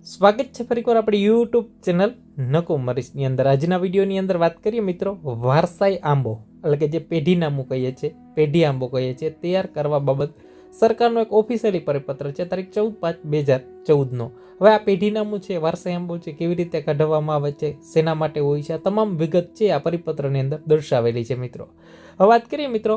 સ્વાગત છે ફરીવાર આપણી યુટ્યુબ ચેનલ નકોમરીસની અંદર। આજના વિડીયોની અંદર વાત કરીએ મિત્રો વારસાઈ આંબો એટલે કે જે પેઢીનામું કહીએ છીએ, પેઢી આંબો કહીએ છીએ, તૈયાર કરવા બાબત સરકારનો એક ઓફિશિયલી પરિપત્ર છે તારીખ 14/5/2014નો। હવે આ પેઢીનામું છે, વારસાઈ આંબો છે, કેવી રીતે કાઢવામાં આવે છે, શેના માટે હોય છે, આ તમામ વિગત છે આ પરિપત્રની અંદર દર્શાવેલી છે મિત્રો। હવે વાત કરીએ મિત્રો,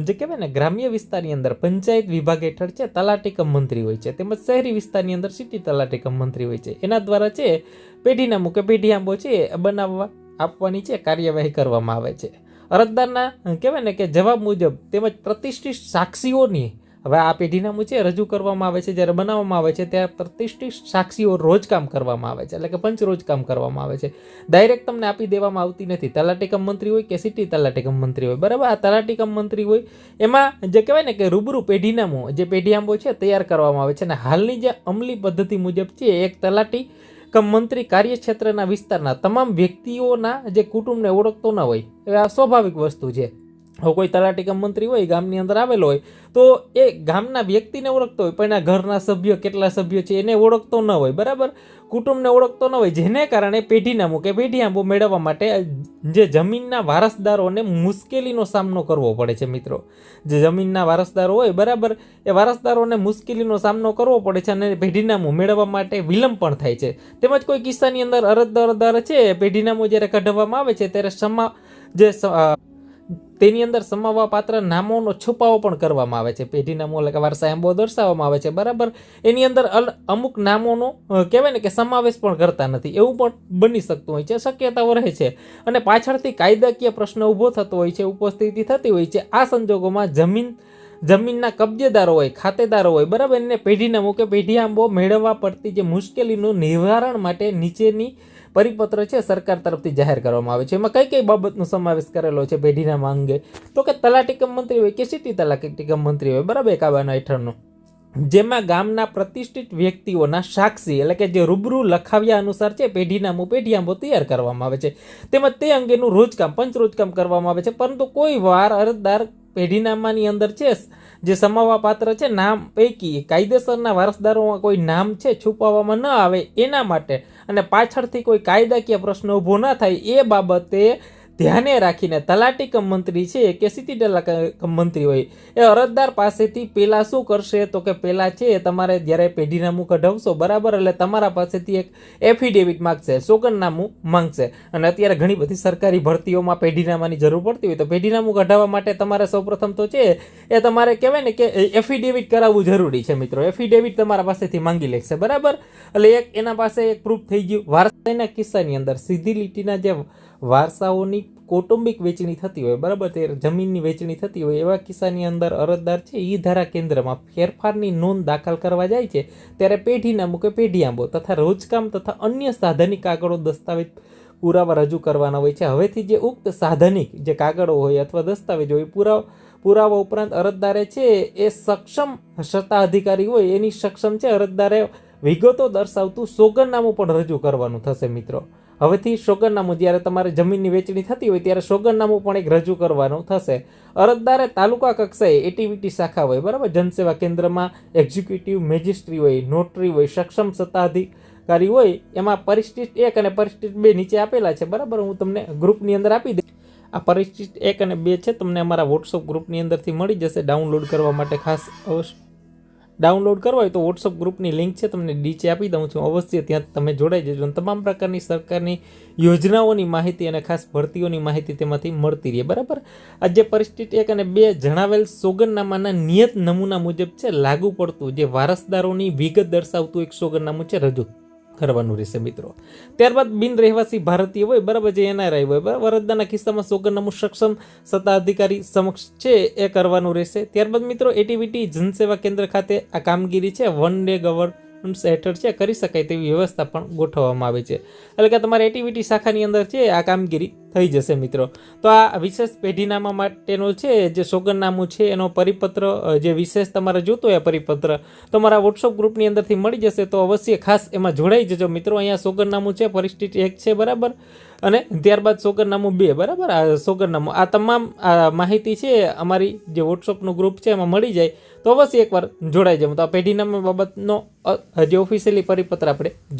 જે કહેવાય ને ગ્રામ્ય વિસ્તારની અંદર પંચાયત વિભાગ હેઠળ છે તલાટી કમ મંત્રી હોય છે, તેમજ શહેરી વિસ્તારની અંદર સિટી તલાટી કમ મંત્રી હોય છે। એના દ્વારા છે પેઢીનામું કે પેઢી આંબો છે બનાવવા આપવાની છે કાર્યવાહી કરવામાં આવે છે। અરજદારના કહેવાય ને કે જવાબ મુજબ તેમજ પ્રતિષ્ઠિત સાક્ષીઓની હવે આ પેઢીનામું છે રજૂ કરવામાં આવે છે, જ્યારે બનાવવામાં આવે છે ત્યારે પ્રતિષ્ઠિત સાક્ષીઓ રોજકામ કરવામાં આવે છે, એટલે કે પંચ રોજકામ કરવામાં આવે છે। ડાયરેક્ટ તમને આપી દેવામાં આવતી નથી। તલાટી કમ મંત્રી હોય કે સિટી તલાટી કમ મંત્રી હોય, બરાબર, આ તલાટી કમ મંત્રી હોય એમાં જે કહેવાય ને કે રૂબરૂ પેઢીનામું જે પેઢી આંબો છે તૈયાર કરવામાં આવે છે, અને હાલની જે અમલી પદ્ધતિ મુજબ છે એક તલાટી કમ મંત્રી કાર્યક્ષેત્રના વિસ્તારના તમામ વ્યક્તિઓના જે કુટુંબને ઓળખતો ન હોય, એ આ સ્વાભાવિક વસ્તુ છે। હવે કોઈ તલાટી કમ મંત્રી હોય ગામની અંદર આવેલો હોય તો એ ગામના વ્યક્તિને ઓળખતો હોય, પણ એના ઘરના સભ્યો કેટલા સભ્યો છે એને ઓળખતો ન હોય, બરાબર, કુટુંબને ઓળખતો ન હોય, જેને કારણે પેઢીનામું કે પેઢી આંબો મેળવવા માટે જે જમીનના વારસદારોને મુશ્કેલીનો સામનો કરવો પડે છે મિત્રો। જે જમીનના વારસદારો હોય, બરાબર, એ વારસદારોને મુશ્કેલીનો સામનો કરવો પડે છે અને પેઢીનામું મેળવવા માટે વિલંબ પણ થાય છે। તેમજ કોઈ કિસ્સાની અંદર અરજદાર છે પેઢીનામું જ્યારે કઢાવવામાં આવે છે ત્યારે તેની અંદર સમાવવા પાત્ર નામોનો છુપાવો પણ કરવામાં આવે છે। પેઢીનામું એટલે કે વારસાઈ આંબો દર્શાવવામાં આવે છે, બરાબર, એની અંદર અમુક નામોનો કહેવાય ને કે સમાવેશ પણ કરતા નથી, એવું પણ બની શકતું હોય છે, શક્યતાઓ રહે છે, અને પાછળથી કાયદાકીય પ્રશ્ન ઊભો થતો હોય છે, ઉપસ્થિતિ થતી હોય છે। આ સંજોગોમાં જમીનના કબજેદારો હોય, ખાતેદારો હોય, બરાબર, એને પેઢીનામું કે પેઢી આંબો મેળવવા પડતી જે મુશ્કેલીનું નિવારણ માટે નીચેની પરિપત્ર છે સરકાર તરફથી જાહેર કરવામાં આવે છે। એમાં કઈ કઈ બાબતનો સમાવેશ કરેલો છે પેઢીનામા અંગે, તો કે તલાટી કમ મંત્રી હોય કે સિટી તલાટી કમ મંત્રી હોય, બરાબર, કાબાના હેઠળનો, જેમાં ગામના પ્રતિષ્ઠિત વ્યક્તિઓના સાક્ષી એટલે કે જે રૂબરૂ લખાવ્યા અનુસાર છે પેઢીનામું પેઢી આંબો તૈયાર કરવામાં આવે છે, તેમજ તે અંગેનું રોજકામ પંચ રોજકામ કરવામાં આવે છે। પરંતુ કોઈ વાર અરજદાર પેઢીનામાની અંદર છે જે સમાવવા પાત્ર છે નામ પૈકી કાયદેસરના વારસદારોમાં કોઈ નામ છે છુપાવવામાં ન આવે એના માટે, અને પાછળથી કોઈ કાયદાકીય પ્રશ્ન ઊભો ન થાય એ બાબતે ધ્યાને રાખીને તલાટી કમ મંત્રી છે કે સિટી તલાટી કમ મંત્રી હોય એ અરજદાર પાસેથી પહેલાં શું કરશે, તો કે પહેલાં છે તમારે જ્યારે પેઢીનામું કઢાવશો, બરાબર, એટલે તમારા પાસેથી એક એફિડેવિટ માગશે, સોગંદનામું માંગશે। અને અત્યારે ઘણી બધી સરકારી ભરતીઓમાં પેઢીનામાની જરૂર પડતી હોય તો પેઢીનામું કઢાવવા માટે તમારે સૌપ્રથમ તો છે એ તમારે કહેવાય ને કે એફિડેવિટ કરાવવું જરૂરી છે મિત્રો। એફિડેવિટ તમારા પાસેથી માંગી લેશે, બરાબર, એટલે એક એના પાસે એક પ્રૂફ થઈ ગયું। વારસાઈના કિસ્સાની અંદર સીધી લીટીના જે વારસાઓની કૌટુંબિક વેચણી થતી હોય, બરાબર, તે જમીનની વેચણી થતી હોય એવા કિસ્સાની અંદર અરજદાર છે ઈ ધારા કેન્દ્રમાં ફેરફારની નોંધ દાખલ કરવા જાય છે ત્યારે પેઢીનામું કે પેઢી આંબો તથા રોજકામ તથા અન્ય સાધનિક કાગળો દસ્તાવેજ પુરાવા રજૂ કરવાના હોય છે। હવેથી જે ઉક્ત સાધનિક જે કાગળો હોય અથવા દસ્તાવેજો હોય પુરાવા ઉપરાંત અરજદારે છે એ સક્ષમ સત્તાધિકારી હોય એની સક્ષમ છે અરજદારે વિગતો દર્શાવતું સોગંદનામું પણ રજૂ કરવાનું થશે મિત્રો। હવેથી સોગંદનામું જ્યારે તમારે જમીનની વેચણી થતી હોય ત્યારે સોગંદનામું પણ એક રજૂ કરવાનું થશે। અરજદારે તાલુકા કક્ષાએ એટીવીટી શાખા હોય, બરાબર, જનસેવા કેન્દ્રમાં એક્ઝિક્યુટિવ મેજિસ્ટ્રી હોય, નોટરી હોય, સક્ષમ સત્તાધિકારી હોય, એમાં પરિશિષ્ટ 1 અને પરિશિષ્ટ 2 નીચે આપેલા છે, બરાબર, હું તમને ગ્રુપની અંદર આપી દઈશ। આ પરિશિષ્ટ 1 અને 2 છે તમને અમારા વોટ્સઅપ ગ્રુપની અંદરથી મળી જશે। ડાઉનલોડ કરવા માટે ખાસ ડાઉનલોડ કરવા હોય તો વોટ્સઅપ ગ્રુપની લિંક છે તમને નીચે આપી દઉં છું, અવશ્ય ત્યાં તમે જોડાઈ જજો અને તમામ પ્રકારની સરકારની યોજનાઓની માહિતી અને ખાસ ભરતીઓની માહિતી તેમાંથી મળતી રહે, બરાબર। આ જે પરિશિષ્ટ 1 અને 2 જણાવેલ સોગંદનામાના નિયત નમૂના મુજબ છે લાગુ પડતું જે વારસદારોની વિગત દર્શાવતું એક સોગંદનામું છે રજૂ કરવાનું રહેશે મિત્રો। ત્યારબાદ બિન રહેવાસી ભારતીય હોય, બરાબર, જે એનઆરઆઈ હોય, બરાબર, અરજદારના કિસ્સામાં સોગંદનામું સક્ષમ સત્તાધિકારી સમક્ષ છે એ કરવાનું રહેશે। ત્યારબાદ મિત્રો એટીવીટી જનસેવા કેન્દ્ર ખાતે આ કામગીરી છે વન ડે ગવર્નન્સ હેઠળ છે કરી શકાય તેવી વ્યવસ્થા પણ ગોઠવવામાં આવે છે, એટલે કે તમારે એટીવીટી શાખાની અંદર છે આ કામગીરી થઈ જશે મિત્રો। તો આ વિશેષ પેઢીનામા માટેનો છે જે સોગંદનામું છે એનો પરિપત્ર જે વિશેષ તમારે જોતો હોય પરિપત્ર તમારા વોટ્સઅપ ગ્રુપની અંદરથી મળી જશે, તો અવશ્ય ખાસ એમાં જોડાઈ જજો મિત્રો। અહીંયા સોગંદનામું છે પરિશિષ્ટ 1 છે, બરાબર, અને ત્યારબાદ સોગંદનામું 2, બરાબર, આ સોગંદનામું આ તમામ માહિતી છે અમારી જે વોટ્સઅપનું ગ્રુપ છે એમાં મળી જાય તો અવશ્ય એકવાર જોડાઈ જાવ। તો આ પેઢીનામા બાબતનો જે ઓફિશિયલી પરિપત્ર આપણે